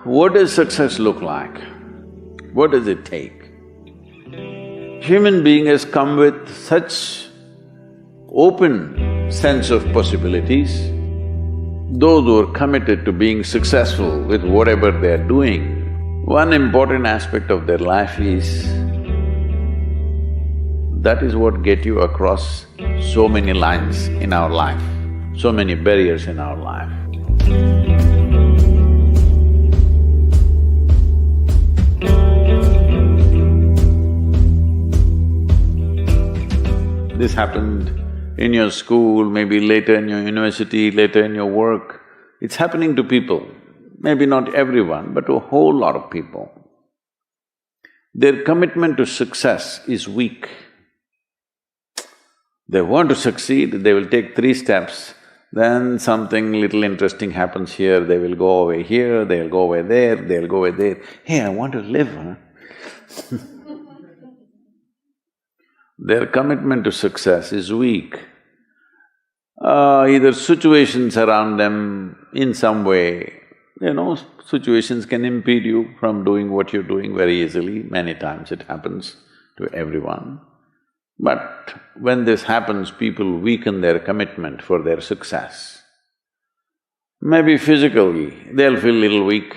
What does success look like? What does it take? Human being has come with such open sense of possibilities. Those who are committed to being successful with whatever they are doing, one important aspect of their life is that is what get you across so many lines in our life, so many barriers in our life. This happened in your school, maybe later in your university, later in your work. It's happening to people, maybe not everyone, but to a whole lot of people. Their commitment to success is weak. They want to succeed, they will take 3 steps, then something little interesting happens here, they will go over here, they'll go over there, they'll go over there. Hey, I want to live, huh? Their commitment to success is weak. Either situations around them in some way, situations can impede you from doing what you're doing very easily. Many times it happens to everyone. But when this happens, people weaken their commitment for their success. Maybe physically, they'll feel little weak,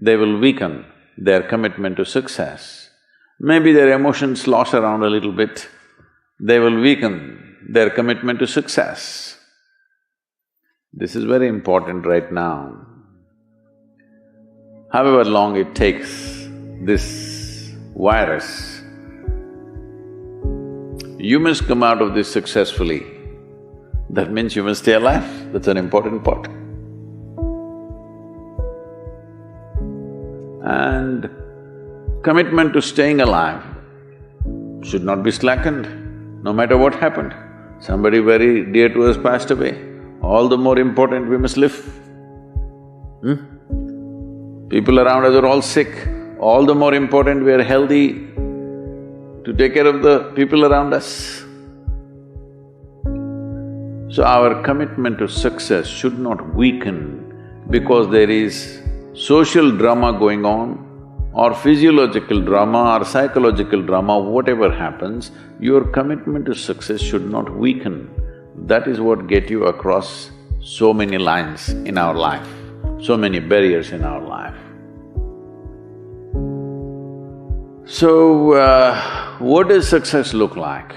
they will weaken their commitment to success. Maybe their emotions slosh around a little bit, they will weaken their commitment to success. This is very important right now. However long it takes, this virus, you must come out of this successfully. That means you must stay alive, that's an important part. And commitment to staying alive should not be slackened, no matter what happened. Somebody very dear to us passed away, all the more important we must live. People around us are all sick, all the more important we are healthy to take care of the people around us. So our commitment to success should not weaken because there is social drama going on, or physiological drama or psychological drama, whatever happens, your commitment to success should not weaken. That is what get you across so many lines in our life, so many barriers in our life. So, what does success look like?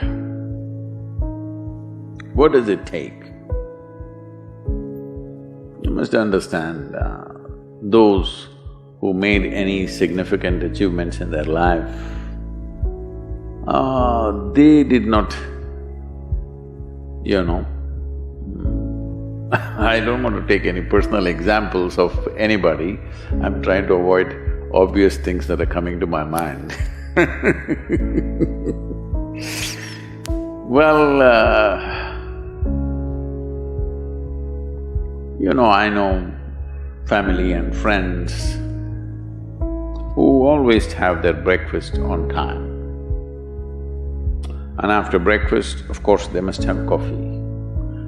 What does it take? You must understand, those who made any significant achievements in their life, they did not, I don't want to take any personal examples of anybody, I'm trying to avoid obvious things that are coming to my mind. Well, I know family and friends who always have their breakfast on time. And after breakfast, of course, they must have coffee.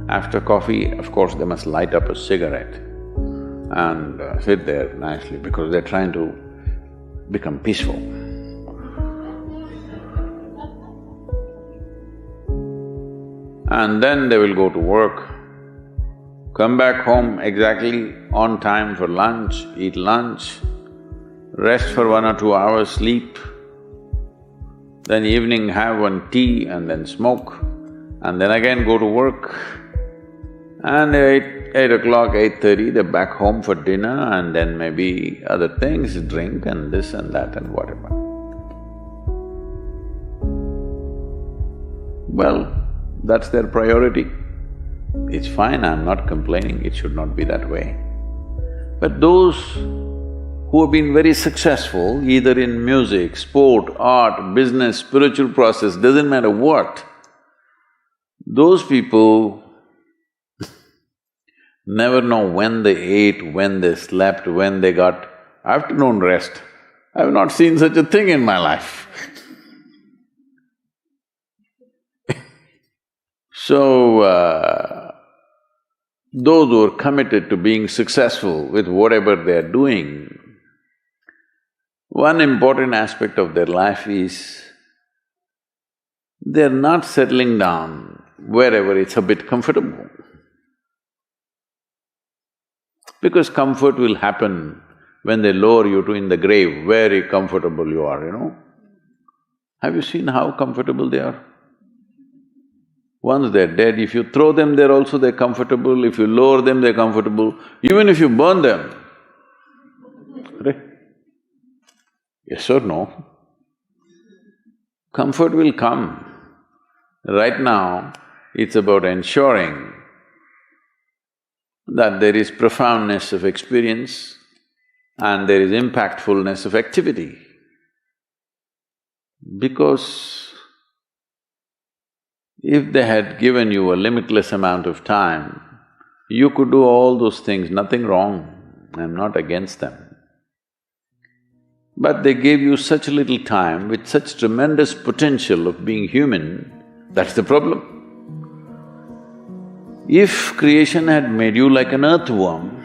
After coffee, of course, they must light up a cigarette and sit there nicely because they're trying to become peaceful. And then they will go to work, come back home exactly on time for lunch, eat lunch, rest for 1 or 2 hours, sleep, then evening have one tea and then smoke, and then again go to work. And 8 o'clock, 8:30, they're back home for dinner and then maybe other things, drink and this and that and whatever. Well, that's their priority. It's fine, I'm not complaining, it should not be that way. But those who have been very successful, either in music, sport, art, business, spiritual process, doesn't matter what, those people never know when they ate, when they slept, when they got afternoon rest. I've not seen such a thing in my life. So, those who are committed to being successful with whatever they're doing, one important aspect of their life is they're not settling down wherever it's a bit comfortable. Because comfort will happen when they lower you to in the grave, very comfortable you are, you know. Have you seen how comfortable they are? Once they're dead, if you throw them there also they're comfortable, if you lower them they're comfortable, even if you burn them. Right? Yes or no? Comfort will come. Right now, it's about ensuring that there is profoundness of experience and there is impactfulness of activity. Because if they had given you a limitless amount of time, you could do all those things, nothing wrong, I'm not against them. But they gave you such little time with such tremendous potential of being human, that's the problem. If creation had made you like an earthworm,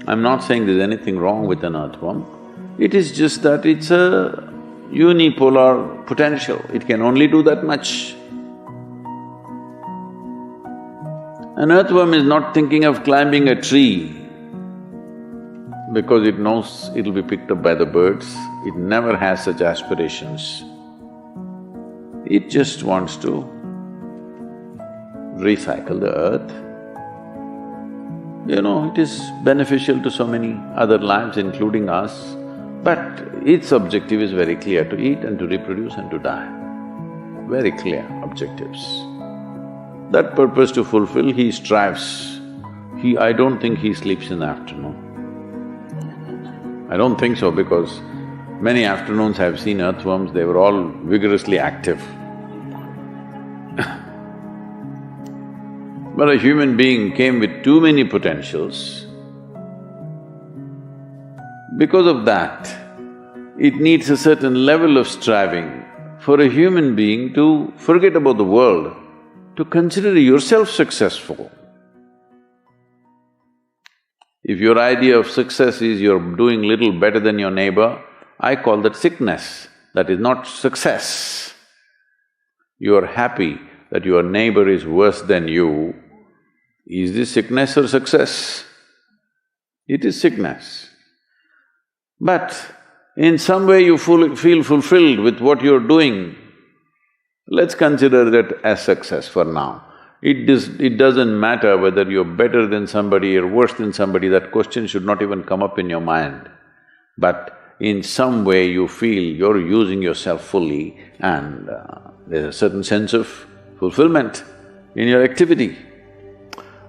I'm not saying there's anything wrong with an earthworm, it is just that it's a unipolar potential, it can only do that much. An earthworm is not thinking of climbing a tree because it knows it'll be picked up by the birds, it never has such aspirations. It just wants to recycle the earth. You know, it is beneficial to so many other lives including us, but its objective is very clear, to eat and to reproduce and to die. Very clear objectives. That purpose to fulfill, he strives. I don't think he sleeps in the afternoon. I don't think so because many afternoons I've seen earthworms, they were all vigorously active. But a human being came with too many potentials. Because of that, it needs a certain level of striving for a human being to forget about the world, to consider yourself successful. If your idea of success is you're doing little better than your neighbor, I call that sickness, that is not success. You're happy that your neighbor is worse than you, is this sickness or success? It is sickness. But in some way you feel fulfilled with what you're doing, let's consider that as success for now. It doesn't matter whether you're better than somebody or worse than somebody, that question should not even come up in your mind. But in some way you feel you're using yourself fully and there's a certain sense of fulfillment in your activity.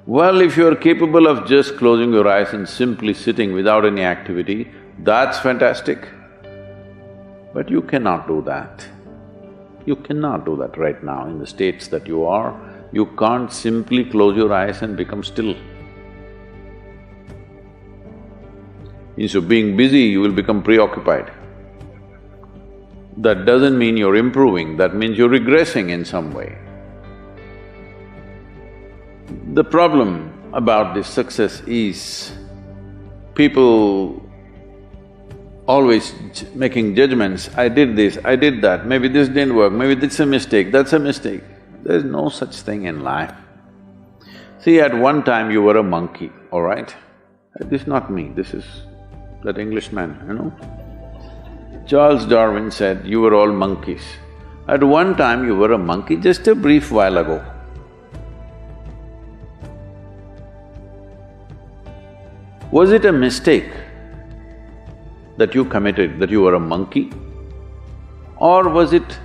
Well, if you're capable of just closing your eyes and simply sitting without any activity, that's fantastic. But you cannot do that. You cannot do that right now in the states that you are. You can't simply close your eyes and become still. Instead of being busy, you will become preoccupied. That doesn't mean you're improving, that means you're regressing in some way. The problem about this success is people always making judgments, I did this, I did that, maybe this didn't work, maybe this is a mistake, that's a mistake. There's no such thing in life. See, at one time you were a monkey, all right? This is not me, this is that Englishman, you know? Charles Darwin said, you were all monkeys. At one time you were a monkey, just a brief while ago. Was it a mistake that you committed, that you were a monkey? Or was it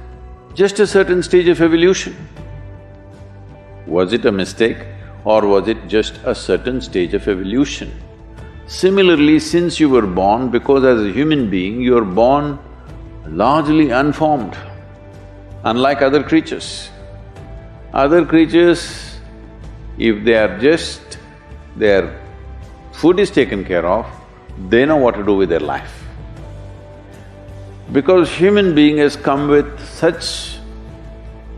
just a certain stage of evolution? Was it a mistake or was it just a certain stage of evolution? Similarly, since you were born, because as a human being, you are born largely unformed, unlike other creatures. Other creatures, if they are just… their food is taken care of, they know what to do with their life. Because human being has come with such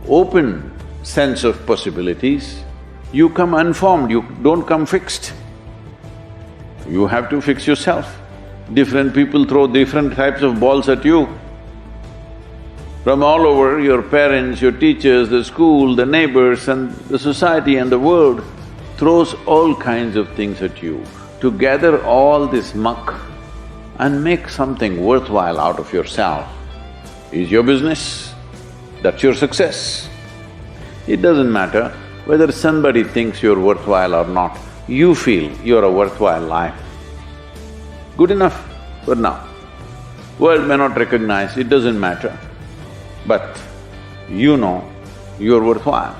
open sense of possibilities, you come unformed, you don't come fixed. You have to fix yourself. Different people throw different types of balls at you. From all over, your parents, your teachers, the school, the neighbors and the society and the world throws all kinds of things at you. To gather all this muck and make something worthwhile out of yourself is your business. That's your success. It doesn't matter whether somebody thinks you're worthwhile or not, you feel you're a worthwhile life. Good enough for now. World may not recognize, it doesn't matter, but you know you're worthwhile.